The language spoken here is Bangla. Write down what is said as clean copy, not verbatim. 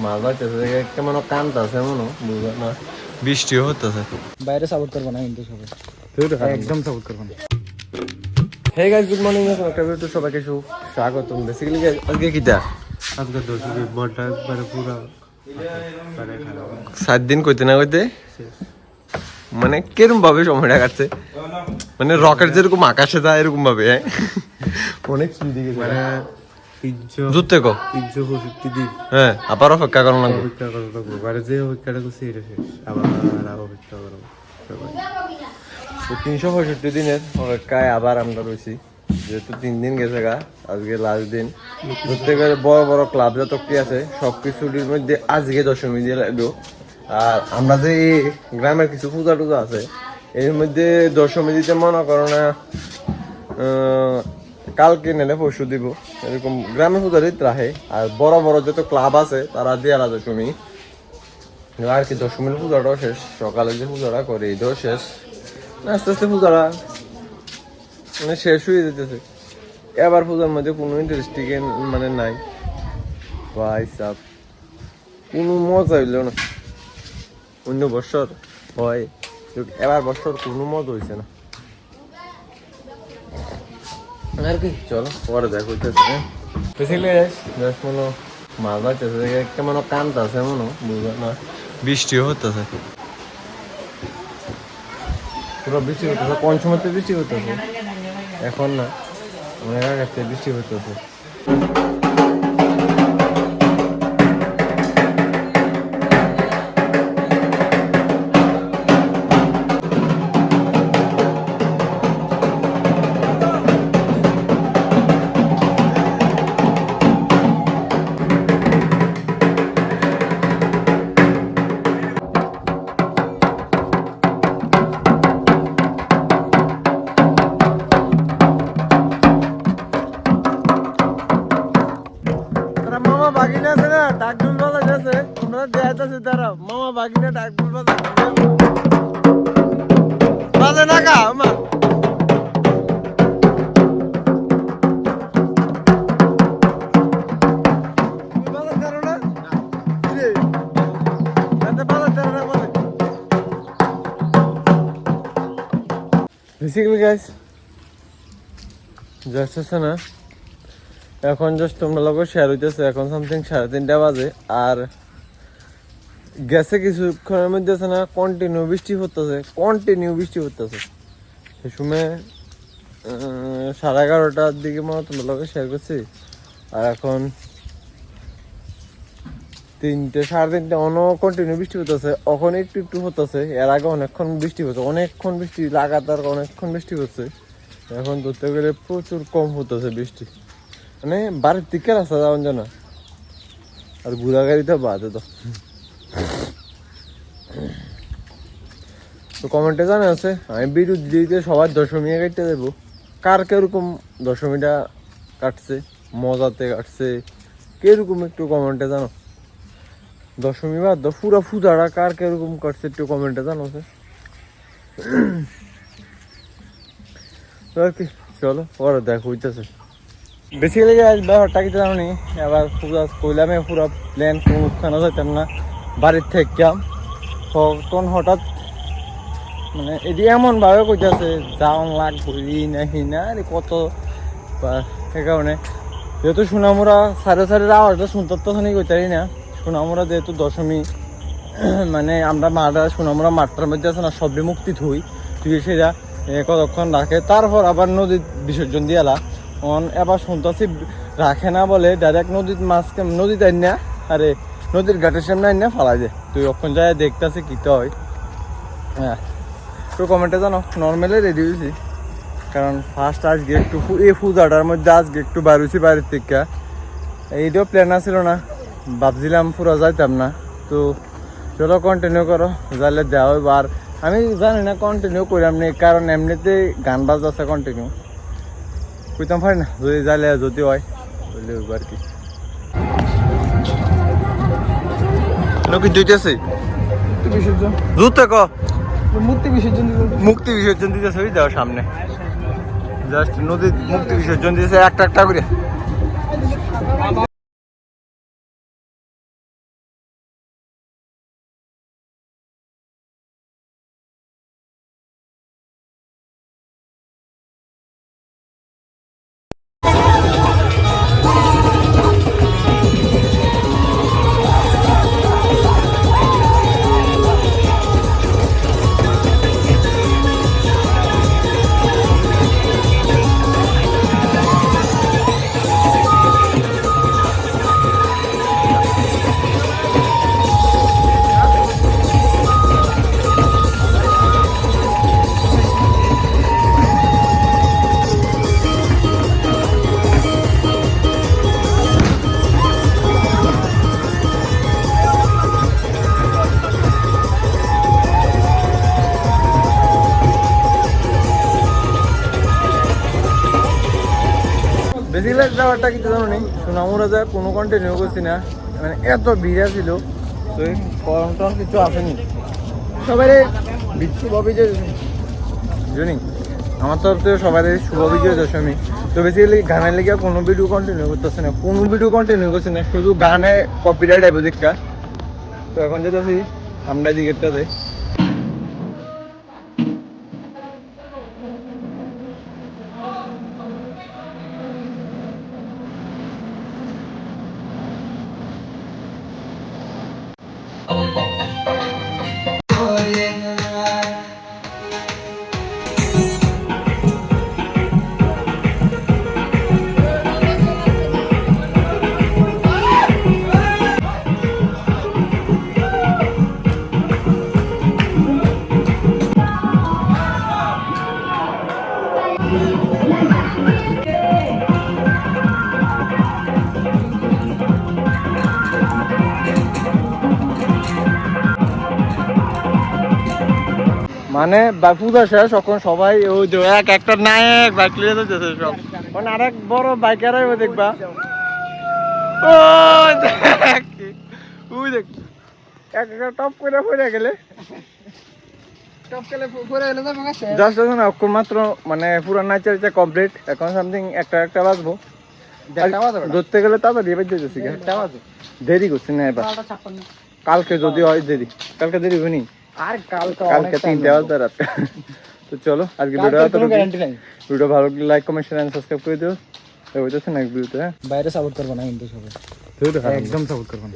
মাছ বাড়তেছে কেমন কানতেছে মনে বুঝলো না, বৃষ্টিও হতেছে। বাইরে সাপোর্ট করবো না কিন্তু সবাই, একদম সাপোর্ট করবো না। Hey guys, good morning. একটা ভিডিও সবাইকে স্বাগতম। বেসিক্যালি আজকে কিটা আজকে দর্শকের বলটা একবারে পুরো 7 দিন কইতে না কইতে মানে কিরকম ভাবে সময়টা কাটছে, মানে রকেট যেরকম আকাশে যায় এরকম ভাবে। হ্যাঁ, অনেক স্পিডে গেছে মানে জুতে কো 365 দিন। হ্যাঁ, আবার অপেক্ষা করানো লাগবে। অপেক্ষা করা লাগবে, মানে যে অপেক্ষাটা করছি এটা শেষ, আবার অপেক্ষা করবো সবাই। 365 দিনের অপেক্ষায় আবার আমরা রয়েছি, যেহেতু 3 দিন গেছে গা, আজকে লাস্ট দিন। প্রত্যেকের বড় বড় ক্লাব যত কি আছে সবকিছুর মধ্যে আজকে দশমী দিয়ে লাগলো। আর আমরা যে গ্রামের কিছু পূজা টুজা আছে এর মধ্যে দশমী দিতে মনে করো না, কালকে নেলে পরশু দিব, এরকম গ্রামের পূজা দিতে রাখে। আর বড় বড় যত ক্লাব আছে তারা দিয়ে আলাদা দশমী আর কি। দশমীর পূজাটাও শেষ, সকালে যে পূজাটা করে এটাও শেষ। আস্তে আস্তে পূজাটা মানে শেষ হয়ে যেতেছে। এবার পূজার মধ্যে কোনো ইন্টারেস্টিং মানে নাই ভাই সাহ, কোনো মজা হইল না। অন্য বছর হয়, এবার বছর কোনো মজা হয়েছে না আর কি। চলো পরে দেখ হইতেছে। হ্যাঁ, বেসিক্যালি জাস্ট মনে মাছ বাড়তেছে কেমন কানতেছে মনে বুঝলো না, বৃষ্টিও হতেছে, পুরো বৃষ্টি হতেছে। কোন সময় তো বৃষ্টি হতেছে, এখন না, অনেক আগে থেকে বৃষ্টি হতেছে। মামা বাগিনা আছে না, ডাকডুল বাজার আছে, আমরা দেখাইতেছি তারা মামা বাগিনা ডাকডুল বাজার বাজে না কা আমার বেসিক্যালি গাইস জাস্ট আছে না, এখন জাস্ট তোমরা লোক শেয়ার হইতেছে, এখন সামথিং 3:30 বাজে। আর গেছে কিছুক্ষণের মধ্যে আছে না কন্টিনিউ বৃষ্টি হতেছে। সে সময় 11:30টার দিকে মনে তোমরা লোক শেয়ার করছি। আর এখন 3টে 3:30 অন কন্টিনিউ বৃষ্টি হতেছে, এখন একটু একটু হতেছে। এর আগে অনেকক্ষণ বৃষ্টি হচ্ছে, অনেকক্ষণ বৃষ্টি লাগাতার অনেকক্ষণ বৃষ্টি হচ্ছে। এখন ধরতে গেলে প্রচুর কম হতেছে বৃষ্টি, মানে বাড়ির দিকে রাস্তা যাওয়ান জানা, আর ঘোরা গাড়িতে বাদে তো কমেন্টে জানা আছে আমি ভিডিও দিতে সবার দশমী কাটতে দেবো। কার কিরকম দশমীটা কাটছে, মজাতে কাটছে কিরকম একটু কমেন্টে জানো। দশমী বাদ পুরা পূজাটা কার কিরকম কাটছে একটু কমেন্টে জানো। আর কি, চলো পরে দেখ হইতেছে। বেসিক্যালি ব্যাপারটা কি জানি, এবার পূজা কইলামে পুরো প্ল্যান কোনখানে যাইতাম না বাড়ির থেকে, তখন হঠাৎ মানে এটি এমনভাবে কইতেছে যাওয়ান লাগবই নাকি না আরে কত। সে কারণে যেহেতু সোনামুরা সাড়ে আওয়াজটা শুনতে তো কইতারি না। সোনামুরা যেহেতু দশমী মানে আমরা মাঠা সোনামুরা মাঠটার মধ্যে আছে না, সবই মুক্তি থুই সেটা কতক্ষণ রাখে, তারপর আবার নদীর বিসর্জন দিয়ালা। এবার শুনতেছি রাখে না বলে ডাইরেক্ট নদীর মাছকে নদীতে আইন না, আরে নদীর ঘাটের সামনে আইন না ফালাই যায়। তুই ওখান যায় দেখতেছি কি তো হয়। হ্যাঁ, তো কমেন্টে জানো নর্মালি রেডি হয়েছি, কারণ ফার্স্ট আজকে একটু এই পূজাটার মধ্যে আজকে একটু বার হয়েছি বাড়ির থেকে। এইটাও প্ল্যান আসছিল না, ভাবছিলাম পুরো যাইতাম না। তো চলো কন্টিনিউ করো, যাইলে দেওয়া হইব। আর আমি জানি না কন্টিনিউ করিলাম নি, কারণ এমনিতে গান বাজ আছে কন্টিনিউ কইতাম পারি না, যদি যাইলে যদি হয় বললে হইব আর কি। কি দুইটাছে জুতে ক মুক্তি বিসর্জন দিতেছে ওই যাও সামনে, জাস্ট নদীর মুক্তি বিসর্জন দিতেছে একটা একটা করে। ব্যাপারটা কিন্তু জানো নি সোনামুড়া যায় কোনো কন্টিনিউ করছি না, মানে এত ভিড় ছিল। তো এই করম টরম কিছু আসেনি, সবাই শুভ বিজয় জানি আমার তরফ থেকে সবাই শুভ বিজয় দশমী। তো বেসিক্যালি গানের লেগে কোনো ভিডিও কন্টিনিউ করতেছে না, কোনো ভিডিও কন্টিনিউ করছে না, শুধু গানে কপিরাইট আইব দেখা। তো এখন যেতেছি আমরা দিকেরটাতে। মানে পূজা শেষ, এখন সবাই ওই যে একটা নায়ক বাইক লিয়ে যাচ্ছে সব। এখন আরেক বড় বাইকার আইব দেখবা, ও দেখ ওই দেখ এক একটা টপ করে পড়ে গেলে জাস্ট এখন অক্ষর মাত্র মানে পুরো নাচারিটা কমপ্লিট। এখন সামথিং একটা বাজবো, ধরতে গেলে তাড়াতাড়ি এবার যেতেছি, দেরি করছি না এবার। কালকে যদি হয় দেরি, কালকে দেরি হয়নি, আর কালকে 3টা বাজতে রাত। তো চলো আজকে ভিডিও ভালো লাগলে like comment share and subscribe করে দিও। হইতেছে নেক্সট ভিডিওতে। বাইরে সাপোর্ট করবো না কিন্তু সবাই, একদম সাপোর্ট করবো না।